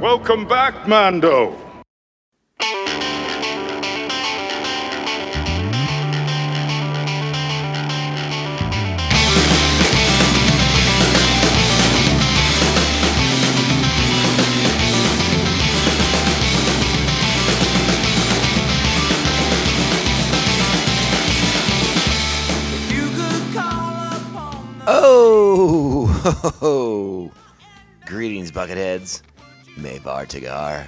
Welcome back, Mando. Oh, greetings, Bucketheads. Mayvar Tagar.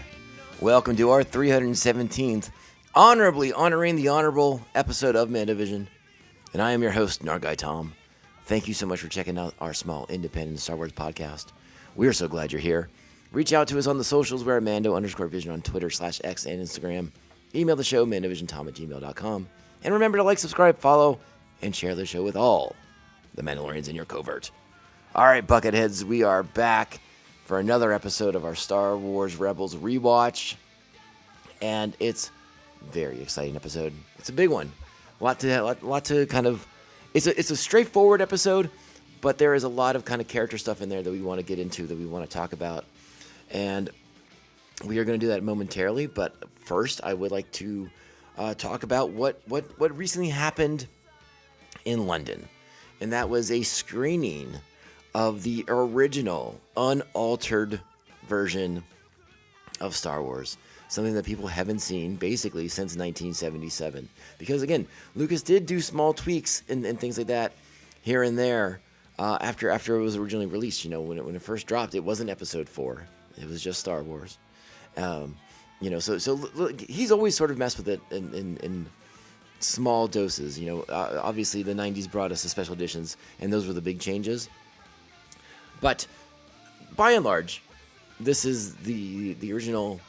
Welcome to our 317th, honorably honoring the honorable episode of Mandovision. And I am your host, Narguy Tom. Thank you so much for checking out our small independent Star Wars podcast. We are so glad you're here. Reach out to us on the socials. We're at Mando_Vision on Twitter /X and Instagram. Email the show, mandovisiontom@gmail.com. And remember to like, subscribe, follow, and share the show with all the Mandalorians in your covert. All right, Bucketheads, we are back for another episode of our Star Wars Rebels rewatch, and it's a very exciting episode. It's a big one. A lot to kind of. It's a straightforward episode, but there is a lot of kind of character stuff in there that we want to get into, that we want to talk about, and we are going to do that momentarily. But first, I would like to talk about what recently happened in London. And that was a screening of the original, unaltered version of Star Wars. Something that people haven't seen, basically, since 1977. Because, again, Lucas did do small tweaks and things like that here and there after it was originally released. You know, when it first dropped, it wasn't Episode 4. It was just Star Wars. So look, he's always sort of messed with it in small doses. You know, obviously the 90s brought us the special editions, and those were the big changes. But by and large, this is the original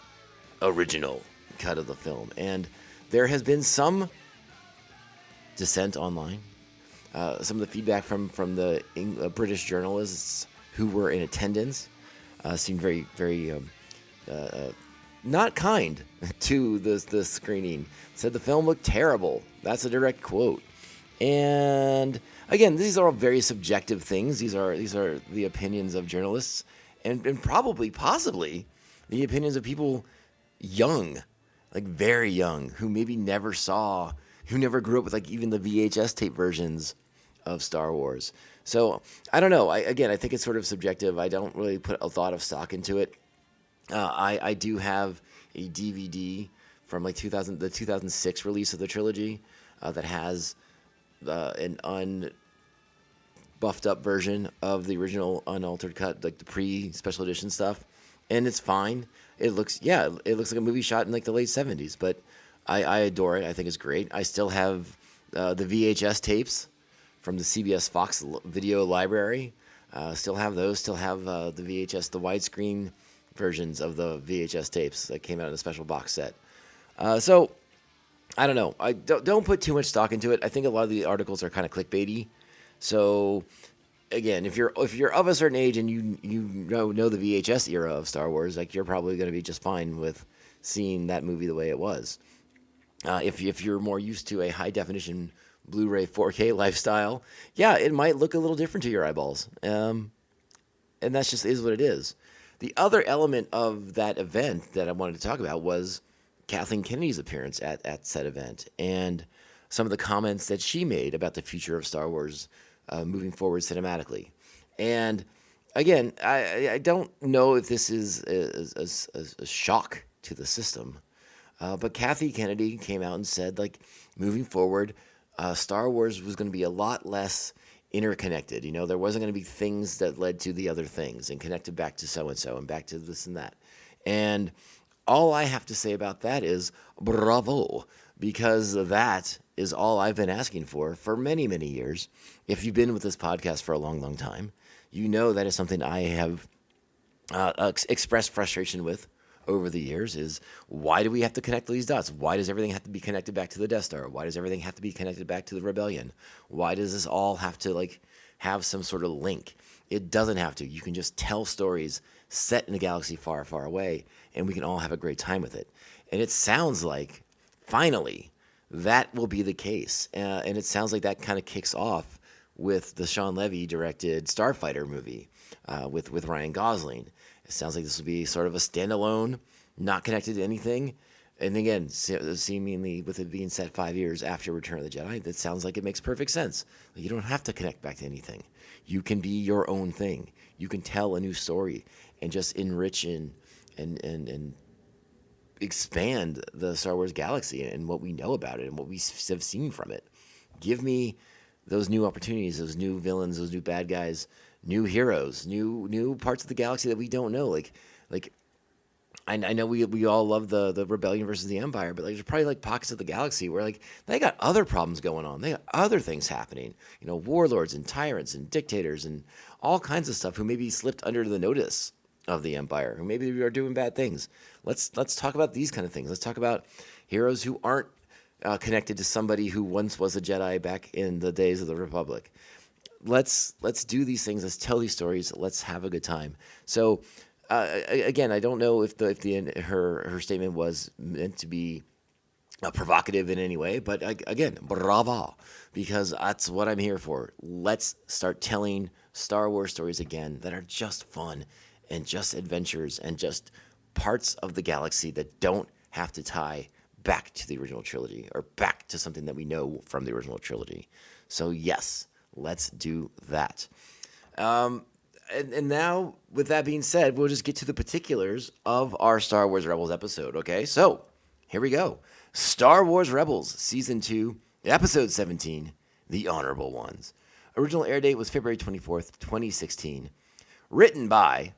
cut of the film, and there has been some dissent online. Some of the feedback from the British journalists who were in attendance seemed very, very not kind to the screening. Said the film looked terrible. That's a direct quote. And again, these are all very subjective things. These are the opinions of journalists, and possibly the opinions of people young, like very young, who maybe who never grew up with like even the VHS tape versions of Star Wars. So I don't know. I think it's sort of subjective. I don't really put a lot of stock into it. I do have a DVD from like the 2006 release of the trilogy that has an unbuffed up version of the original unaltered cut, like the pre-special edition stuff, and it's fine. It looks like a movie shot in like the late 70s, but I adore it. I think it's great. I still have the VHS tapes from the CBS Fox video library. Still have those. Still have the VHS, the widescreen versions of the VHS tapes that came out in a special box set. So I don't know. I don't put too much stock into it. I think a lot of the articles are kind of clickbaity. So again, if you're of a certain age and you know the VHS era of Star Wars, like you're probably going to be just fine with seeing that movie the way it was. If you're more used to a high definition Blu-ray 4K lifestyle, yeah, it might look a little different to your eyeballs. And that's just is what it is. The other element of that event that I wanted to talk about was Kathleen Kennedy's appearance at said event, and some of the comments that she made about the future of Star Wars moving forward cinematically. And again, I don't know if this is a shock to the system, but Kathy Kennedy came out and said, like, moving forward, Star Wars was going to be a lot less interconnected. You know, there wasn't going to be things that led to the other things and connected back to so-and-so and back to this and that. And all I have to say about that is bravo, because that is all I've been asking for many, many years. If you've been with this podcast for a long, long time, you know that is something I have expressed frustration with over the years is, why do we have to connect these dots? Why does everything have to be connected back to the Death Star? Why does everything have to be connected back to the Rebellion? Why does this all have to like have some sort of link? It doesn't have to. You can just tell stories set in a galaxy far, far away, and we can all have a great time with it. And it sounds like, finally, that will be the case. And it sounds like that kind of kicks off with the Sean Levy directed Starfighter movie with Ryan Gosling. It sounds like this will be sort of a standalone, not connected to anything. And again, seemingly with it being set 5 years after Return of the Jedi, that sounds like it makes perfect sense. You don't have to connect back to anything. You can be your own thing. You can tell a new story and just enrich and expand the Star Wars galaxy and what we know about it and what we have seen from it. Give me those new opportunities, those new villains, those new bad guys, new heroes, new parts of the galaxy that we don't know. Like I know we all love the Rebellion versus the Empire, but like there's probably like pockets of the galaxy where like they got other problems going on. They got other things happening. Warlords and tyrants and dictators and all kinds of stuff who maybe slipped under the notice of the Empire, who maybe are doing bad things. Let's talk about these kind of things. Let's talk about heroes who aren't connected to somebody who once was a Jedi back in the days of the Republic. Let's do these things. Let's tell these stories. Let's have a good time. So. Again, I don't know if her statement was meant to be provocative in any way, but again, bravo, because that's what I'm here for. Let's start telling Star Wars stories again that are just fun and just adventures and just parts of the galaxy that don't have to tie back to the original trilogy or back to something that we know from the original trilogy. So yes, let's do that. And now, with that being said, we'll just get to the particulars of our Star Wars Rebels episode, okay? So, here we go. Star Wars Rebels, Season 2, Episode 17, The Honorable Ones. Original air date was February 24th, 2016. Written by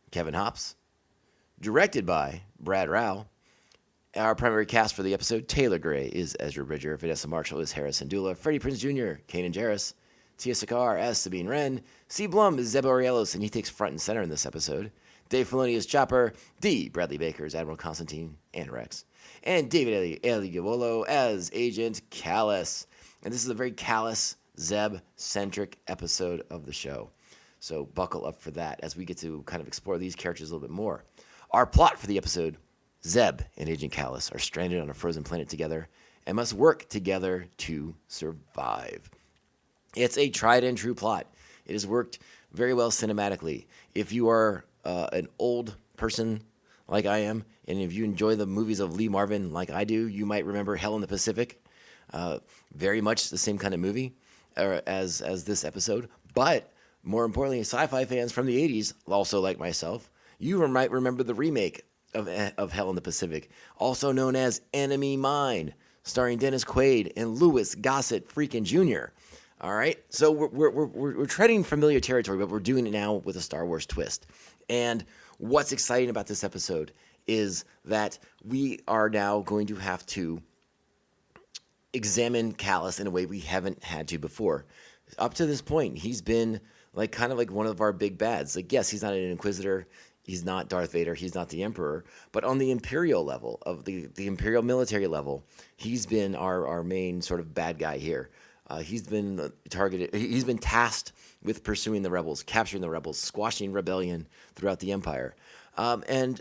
Kevin Hopps. Directed by Brad Rao. Our primary cast for the episode, Taylor Gray is Ezra Bridger, Vanessa Marshall is Harrison Dula, Freddie Prinze Jr., Kanan Jarrus, Tia Sakar as Sabine Wren, C. Blum is Zeb Orielos, and he takes front and center in this episode. Dave Filoni is Chopper, D. Bradley Baker is Admiral Constantine and Rex, and David Eligabolo as Agent Kallus. And this is a very Kallus, Zeb-centric episode of the show. So buckle up for that as we get to kind of explore these characters a little bit more. Our plot for the episode, Zeb and Agent Kallus are stranded on a frozen planet together and must work together to survive. It's a tried and true plot. It has worked very well cinematically. If you are an old person like I am, and if you enjoy the movies of Lee Marvin like I do, you might remember Hell in the Pacific. Very much the same kind of movie as this episode. But more importantly, sci-fi fans from the 80s, also like myself, you might remember the remake of Hell in the Pacific, also known as Enemy Mine, starring Dennis Quaid and Louis Gossett freaking Jr. All right, so we're treading familiar territory, but we're doing it now with a Star Wars twist. And what's exciting about this episode is that we are now going to have to examine Kallus in a way we haven't had to before. Up to this point, he's been kind of like one of our big bads. Like, yes, he's not an Inquisitor, he's not Darth Vader, he's not the Emperor, but on the Imperial level, of the Imperial military level, he's been our main sort of bad guy here. He's been targeted. He's been tasked with pursuing the rebels, capturing the rebels, squashing rebellion throughout the Empire. Early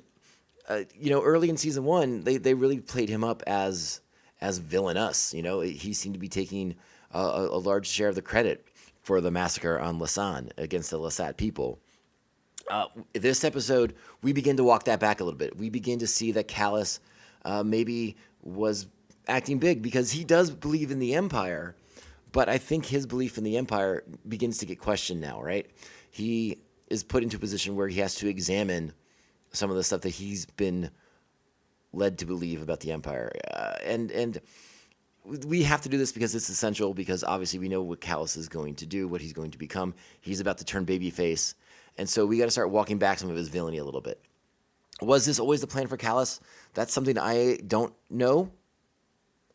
in season 1, they really played him up as villainous. He seemed to be taking a large share of the credit for the massacre on Lasan against the Lasat people. This episode, we begin to walk that back a little bit. We begin to see that Kallus maybe was acting big because he does believe in the Empire. But I think his belief in the Empire begins to get questioned now, right? He is put into a position where he has to examine some of the stuff that he's been led to believe about the Empire. And we have to do this because it's essential, because obviously we know what Kallus is going to do, what he's going to become. He's about to turn babyface. And so we got to start walking back some of his villainy a little bit. Was this always the plan for Kallus? That's something I don't know.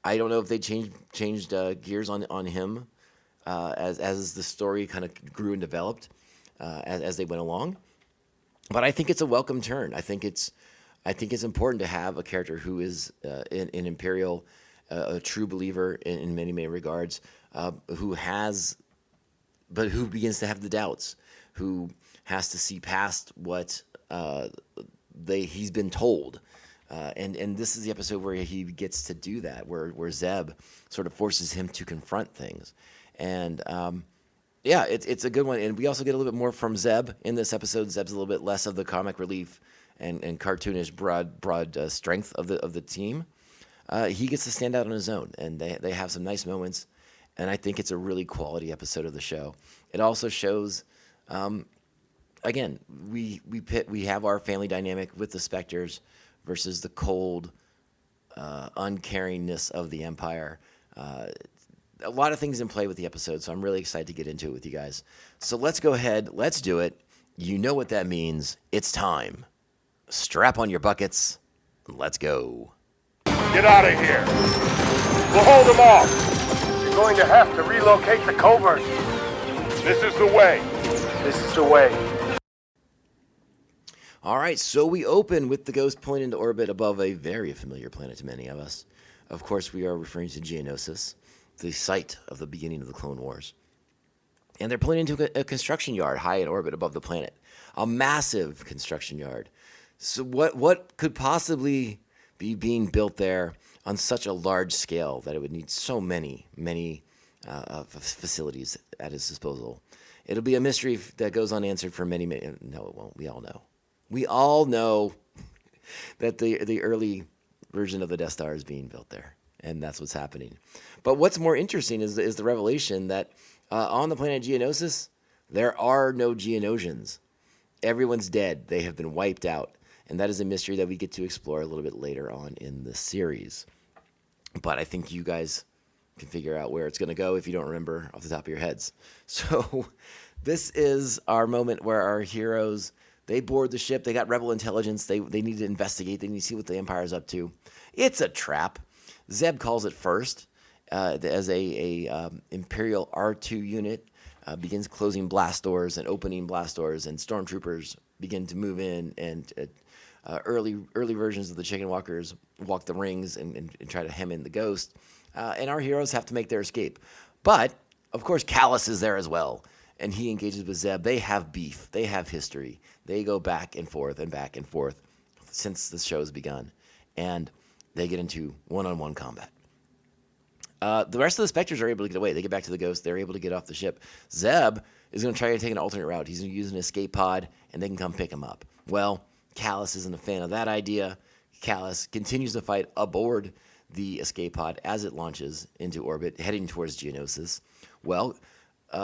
I don't know if they changed gears on him as the story kind of grew and developed as they went along. But I think it's a welcome turn. I think it's important to have a character who is an Imperial, a true believer in many, many regards, who begins to have the doubts, who has to see past what he's been told. And this is the episode where he gets to do that, where Zeb sort of forces him to confront things. And Yeah, it's a good one, and we also get a little bit more from Zeb in this episode. Zeb's a little bit less of the comic relief and cartoonish broad strength of the team. He gets to stand out on his own, and they have some nice moments, and I think it's a really quality episode of the show. It also shows, again, we have our family dynamic with the Spectres versus the cold, uncaringness of the Empire. A lot of things in play with the episode, so I'm really excited to get into it with you guys. So let's go ahead, let's do it. You know what that means. It's time. Strap on your buckets. Let's go. Get out of here. We'll hold them off. You're going to have to relocate the covert. This is the way. This is the way. All right, so we open with the Ghost pulling into orbit above a very familiar planet to many of us. Of course, we are referring to Geonosis, the site of the beginning of the Clone Wars. And they're pulling into a construction yard high in orbit above the planet. A massive construction yard. So what could possibly be being built there on such a large scale that it would need so many facilities at its disposal? It'll be a mystery that goes unanswered for many. No, it won't. We all know. We all know that the early version of the Death Star is being built there, and that's what's happening. But what's more interesting is the revelation that on the planet Geonosis, there are no Geonosians. Everyone's dead. They have been wiped out. And that is a mystery that we get to explore a little bit later on in the series. But I think you guys can figure out where it's going to go if you don't remember off the top of your heads. So this is our moment where our heroes, they board the ship. They got rebel intelligence. They need to investigate. They need to see what the Empire's up to. It's a trap. Zeb calls it first as a Imperial R2 unit begins closing blast doors and opening blast doors, and stormtroopers begin to move in, and early versions of the Chicken Walkers walk the rings and try to hem in the Ghost, and our heroes have to make their escape. But of course, Callus is there as well, and he engages with Zeb. They have beef. They have history. They go back and forth since the show's begun, and they get into one-on-one combat. The rest of the Spectres are able to get away. They get back to the Ghost. They're able to get off the ship. Zeb is going to try to take an alternate route. He's going to use an escape pod, and they can come pick him up. Well, Callus isn't a fan of that idea. Callus continues to fight aboard the escape pod as it launches into orbit, heading towards Geonosis. Well,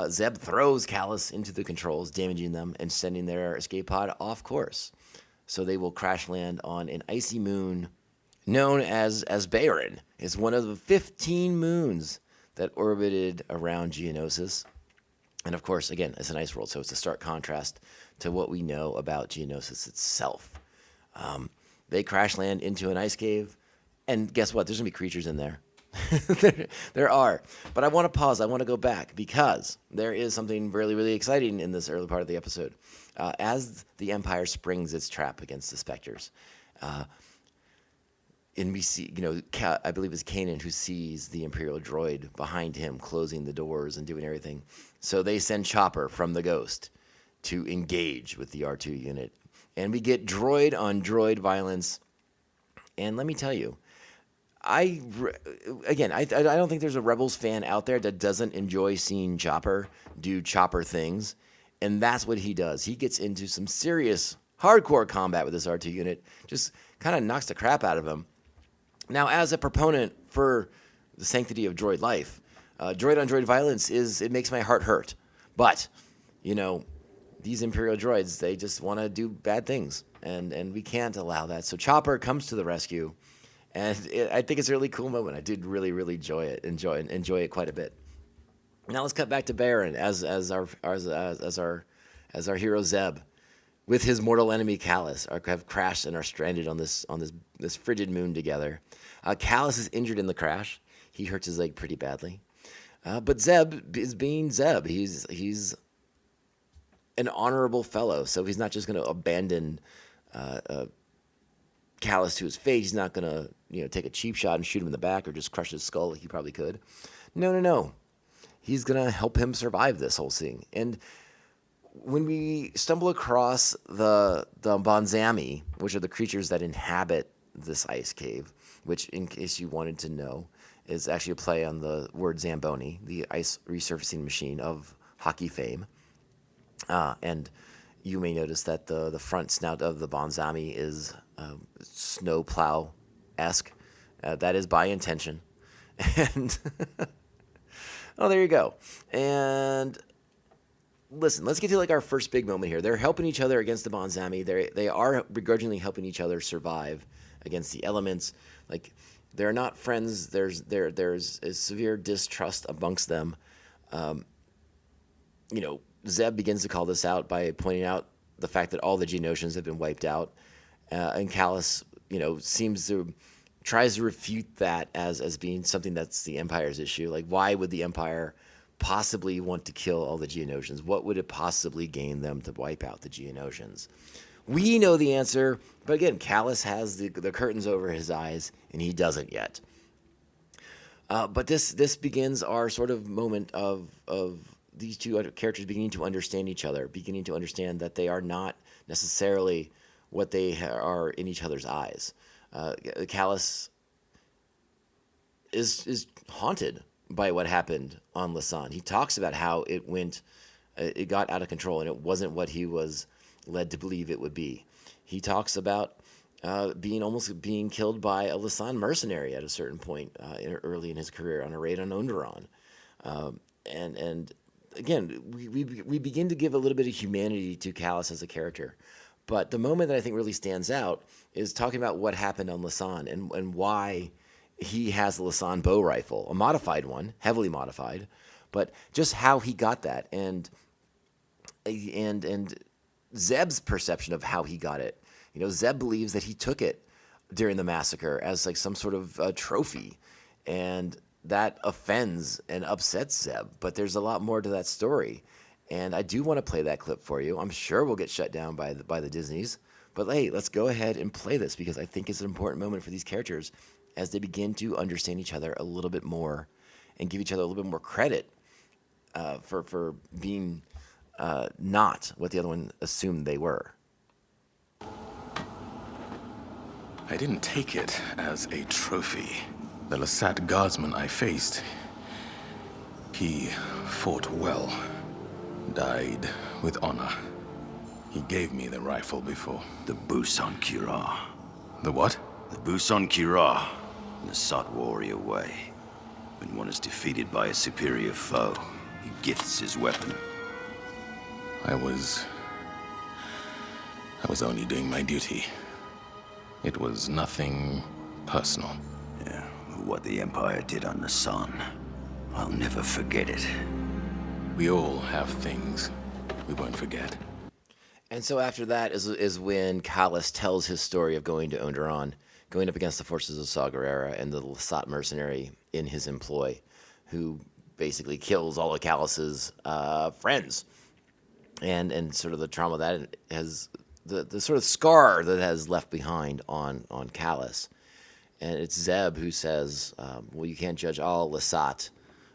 Zeb throws Callus into the controls, damaging them and sending their escape pod off course. So they will crash land on an icy moon known as Baron. It's one of the 15 moons that orbited around Geonosis. And of course, again, it's an ice world, so it's a stark contrast to what we know about Geonosis itself. They crash land into an ice cave, and guess what? There's going to be creatures in there. There are. But I want to pause. I want to go back, because there is something really, really exciting in this early part of the episode. As the Empire springs its trap against the Spectres, and we see, I believe it's Kanan who sees the Imperial droid behind him closing the doors and doing everything. So they send Chopper from the Ghost to engage with the R2 unit. And we get droid on droid violence. And let me tell you, I don't think there's a Rebels fan out there that doesn't enjoy seeing Chopper do Chopper things. And that's what he does. He gets into some serious, hardcore combat with this R2 unit. Just kind of knocks the crap out of him. Now, as a proponent for the sanctity of droid life, droid on droid violence it makes my heart hurt. But, these Imperial droids, they just want to do bad things, and we can't allow that. So Chopper comes to the rescue, and I think it's a really cool moment. I did really, really enjoy it quite a bit. Now let's cut back to Baron as our hero Zeb, with his mortal enemy Callus, have crashed and are stranded on this frigid moon together. Callus is injured in the crash. He hurts his leg pretty badly. But Zeb is being Zeb. He's an honorable fellow, so he's not just going to abandon Callus to his fate. He's not going to take a cheap shot and shoot him in the back or just crush his skull like he probably could. No. He's going to help him survive this whole thing. And when we stumble across the Bonzami, which are the creatures that inhabit this ice cave, which, in case you wanted to know, is actually a play on the word Zamboni, the ice resurfacing machine of hockey fame. And you may notice that the front snout of the Bonzami is snowplow-esque. That is by intention. And oh, there you go. And listen, let's get to like our first big moment here. They're helping each other against the Bonzami. They are begrudgingly helping each other survive against the elements. Like, they're not friends. There's a severe distrust amongst them. Zeb begins to call this out by pointing out the fact that all the Geonosians have been wiped out, and Callus, tries to refute that as being something that's the Empire's issue. Like, why would the Empire possibly want to kill all the Geonosians? What would it possibly gain them to wipe out the Geonosians? We know the answer, but again, Callus has the curtains over his eyes, and he doesn't yet. But this begins our sort of moment of these two characters beginning to understand each other, beginning to understand that they are not necessarily what they are in each other's eyes. Callus is haunted by what happened on Lasan. He talks about how it got out of control, and it wasn't what he was led to believe it would be. He talks about being killed by a Lasan mercenary at a certain point early in his career on a raid on Onderon. And again, we begin to give a little bit of humanity to Callus as a character. But the moment that I think really stands out is talking about what happened on Lasan and why he has a Lasan bow rifle, a modified one, heavily modified, but just how he got that and Zeb's perception of how he got it. Zeb believes that he took it during the massacre as like some sort of trophy, and that offends and upsets Zeb. But there's a lot more to that story, and I do want to play that clip for you. I'm sure we'll get shut down by the Disneys, but hey, let's go ahead and play this because I think it's an important moment for these characters as they begin to understand each other a little bit more and give each other a little bit more credit for being not what the other one assumed they were. I didn't take it as a trophy. The Lasat guardsman I faced, he fought well, died with honor. He gave me the rifle before. The Busan Kira. The what? The Busan Kira. In the Sot warrior way. When one is defeated by a superior foe, he gifts his weapon. I was only doing my duty. It was nothing personal. Yeah, what the Empire did on the sun. I'll never forget it. We all have things we won't forget. And so after that is when Callus tells his story of going to Onderon, going up against the forces of Saw Gerrera and the Lasat mercenary in his employ, who basically kills all of Callus's friends. And sort of the trauma that has, the sort of scar that has left behind on Callus. And it's Zeb who says, well, you can't judge all Lasat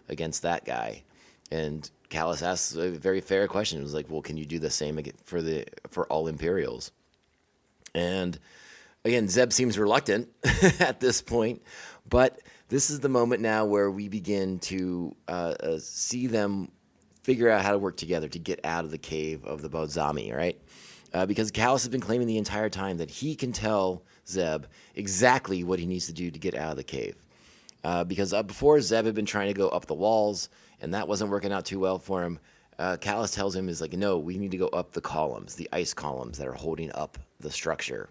against that guy. And Callus asks a very fair question. It was like, well, can you do the same for all Imperials? And again, Zeb seems reluctant at this point, but this is the moment now where we begin to see them figure out how to work together to get out of the cave of the Bonzami, right? Because Callus has been claiming the entire time that he can tell Zeb exactly what he needs to do to get out of the cave. Because before, Zeb had been trying to go up the walls, and that wasn't working out too well for him. Callus tells him, is like, no, we need to go up the columns, the ice columns that are holding up the structure.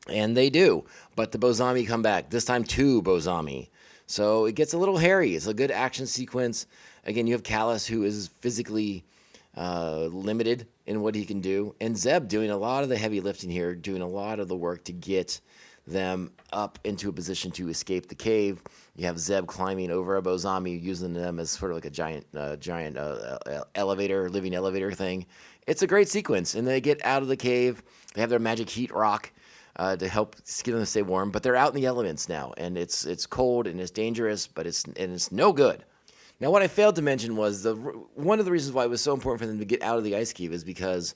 And they do, but the Bonzami come back, this time 2 Bonzami. So it gets a little hairy. It's a good action sequence. Again, you have Callus, who is physically limited in what he can do, and Zeb doing a lot of the heavy lifting here, doing a lot of the work to get them up into a position to escape the cave. You have Zeb climbing over a Bonzami, using them as sort of like a giant elevator, living elevator thing. It's a great sequence, and they get out of the cave. They have their magic heat rock to help get them to stay warm, but they're out in the elements now, and it's cold and it's dangerous, but it's no good. Now, what I failed to mention was one of the reasons why it was so important for them to get out of the ice cave is because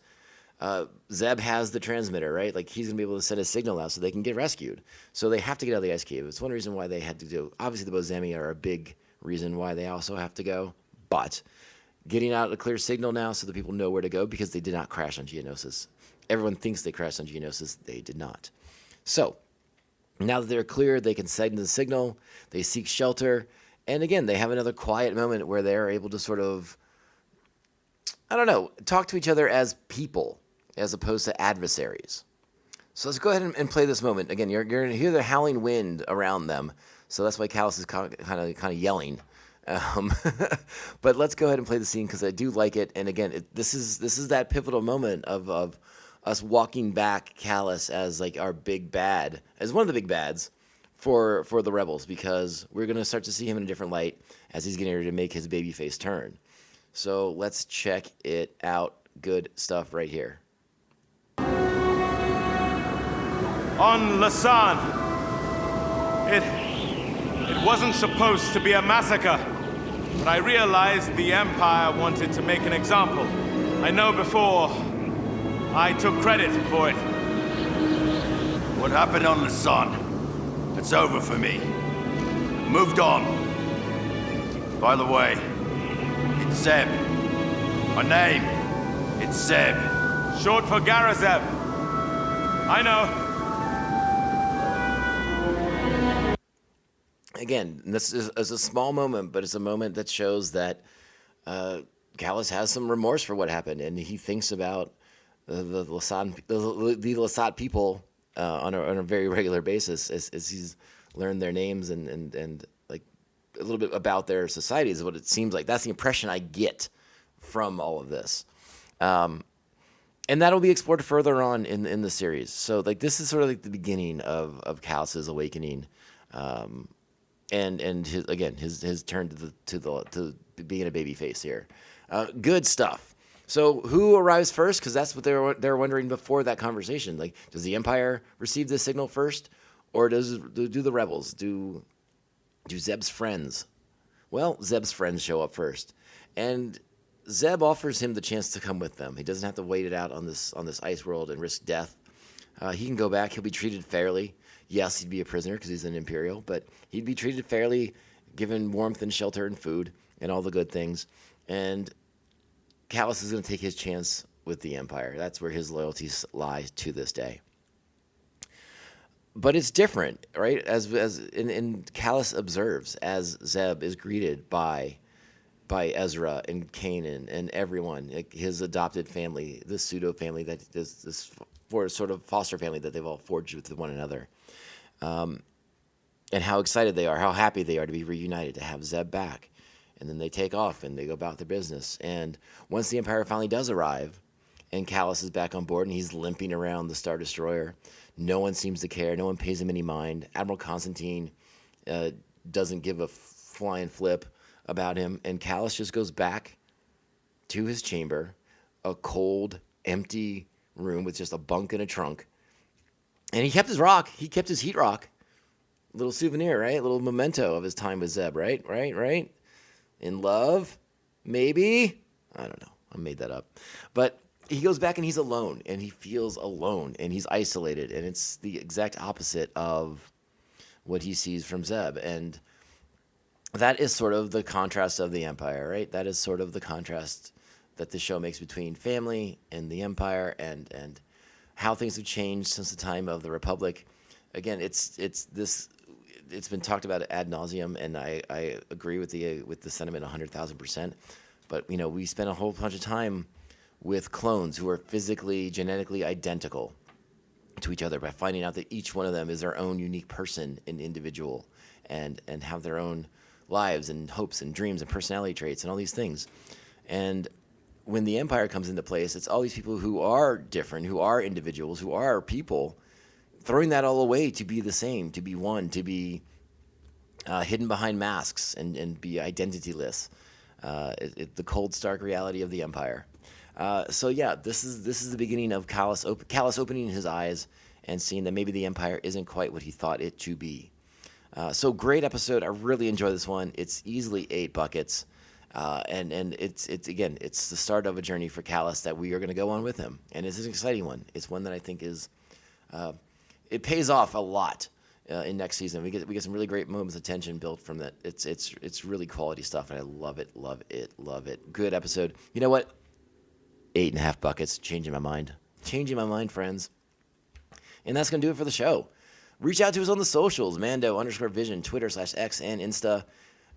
Zeb has the transmitter, right? Like, he's going to be able to send a signal out so they can get rescued. So they have to get out of the ice cave. It's one reason why they had to go. Obviously, the Bonzami are a big reason why they also have to go. But getting out a clear signal now so that people know where to go, because they did not crash on Geonosis. Everyone thinks they crashed on Geonosis. They did not. So now that they're clear, they can send the signal. They seek shelter. And again, they have another quiet moment where they're able to sort of, I don't know, talk to each other as people as opposed to adversaries. So let's go ahead and play this moment. Again, you're going to hear the howling wind around them. So that's why Callus is kind of yelling. But let's go ahead and play the scene, because I do like it. And again, this is that pivotal moment of us walking back Callus as like our big bad, as one of the big bads for the rebels, because we're going to start to see him in a different light as he's getting ready to make his babyface turn. So let's check it out. Good stuff right here. On Lasan, it wasn't supposed to be a massacre, but I realized the Empire wanted to make an example. I know before I took credit for it. What happened on the sun? It's over for me. Moved on. By the way, it's Zeb. My name, it's Zeb. Short for Garazeb. I know. Again, this is a small moment, but it's a moment that shows that Callus has some remorse for what happened, and he thinks about the Lasat people on a very regular basis as he's learned their names and like a little bit about their society is what it seems like. That's the impression I get from all of this. And that'll be explored further on in the series. So like this is sort of like the beginning of Callus's awakening. And his turn to being a baby face here. Good stuff. So who arrives first? Because that's what they're wondering before that conversation. Like, does the Empire receive this signal first, or do the rebels? Do Zeb's friends? Well, Zeb's friends show up first, and Zeb offers him the chance to come with them. He doesn't have to wait it out on this ice world and risk death. He can go back. He'll be treated fairly. Yes, he'd be a prisoner because he's an Imperial, but he'd be treated fairly, given warmth and shelter and food and all the good things. And Callus is going to take his chance with the Empire. That's where his loyalties lie to this day. But it's different, right? As Callus observes as Zeb is greeted by Ezra and Kanan and everyone, like his adopted family, this pseudo family that is this for sort of foster family that they've all forged with one another. And how excited they are, how happy they are to be reunited, to have Zeb back. And then they take off and they go about their business. And once the Empire finally does arrive and Callus is back on board and he's limping around the Star Destroyer, no one seems to care. No one pays him any mind. Admiral Constantine doesn't give a flying flip about him. And Callus just goes back to his chamber, a cold, empty room with just a bunk and a trunk. And he kept his rock. He kept his heat rock. Little souvenir, right? A little memento of his time with Zeb, right? Right? In love? Maybe? I don't know. I made that up. But he goes back and he's alone. And he feels alone. And he's isolated. And it's the exact opposite of what he sees from Zeb. And that is sort of the contrast of the Empire, right? That is sort of the contrast that the show makes between family and the Empire and how things have changed since the time of the Republic. Again, it's been talked about ad nauseum, and I agree with the sentiment 100,000%. But we spent a whole bunch of time with clones who are physically, genetically identical to each other by finding out that each one of them is their own unique person and individual, and have their own lives and hopes and dreams and personality traits and all these things. And when the Empire comes into place, it's all these people who are different, who are individuals, who are people, throwing that all away to be the same, to be one, to be hidden behind masks and be identityless. The cold, stark reality of the Empire. So yeah, this is the beginning of Callus opening his eyes and seeing that maybe the Empire isn't quite what he thought it to be. So great episode. I really enjoy this one. It's easily 8 buckets. And it's the start of a journey for Callus that we are going to go on with him. And it's an exciting one. It's one that I think is, it pays off a lot in next season. We get some really great moments of tension built from that. It's really quality stuff, and I love it, love it, love it. Good episode. You know what? 8.5 buckets. Changing my mind, friends. And that's gonna do it for the show. Reach out to us on the socials, Mando_Vision, Twitter/X and Insta.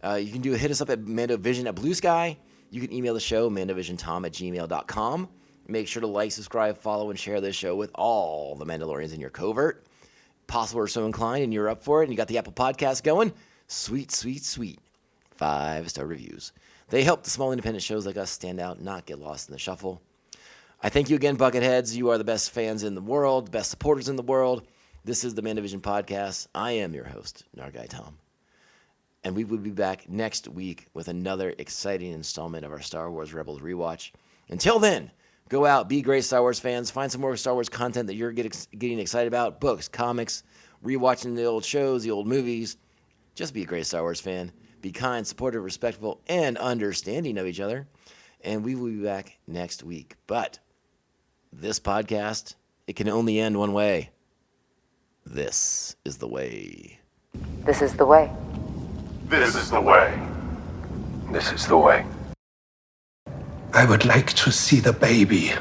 You can hit us up at MandoVision at Blue Sky. You can email the show, MandoVisionTom@gmail.com. Make sure to like, subscribe, follow, and share this show with all the Mandalorians in your covert. Possible or so inclined, and you're up for it, and you got the Apple Podcast going. Sweet, sweet, sweet. 5-star reviews. They help the small independent shows like us stand out, not get lost in the shuffle. I thank you again, Bucketheads. You are the best fans in the world, best supporters in the world. This is the MandoVision Podcast. I am your host, Nargai Tom. And we will be back next week with another exciting installment of our Star Wars Rebels rewatch. Until then, go out, be great Star Wars fans. Find some more Star Wars content that you're getting excited about. Books, comics, rewatching the old shows, the old movies. Just be a great Star Wars fan. Be kind, supportive, respectful, and understanding of each other. And we will be back next week. But this podcast, it can only end one way. This is the way. This is the way. This is the way. This is the way. I would like to see the baby.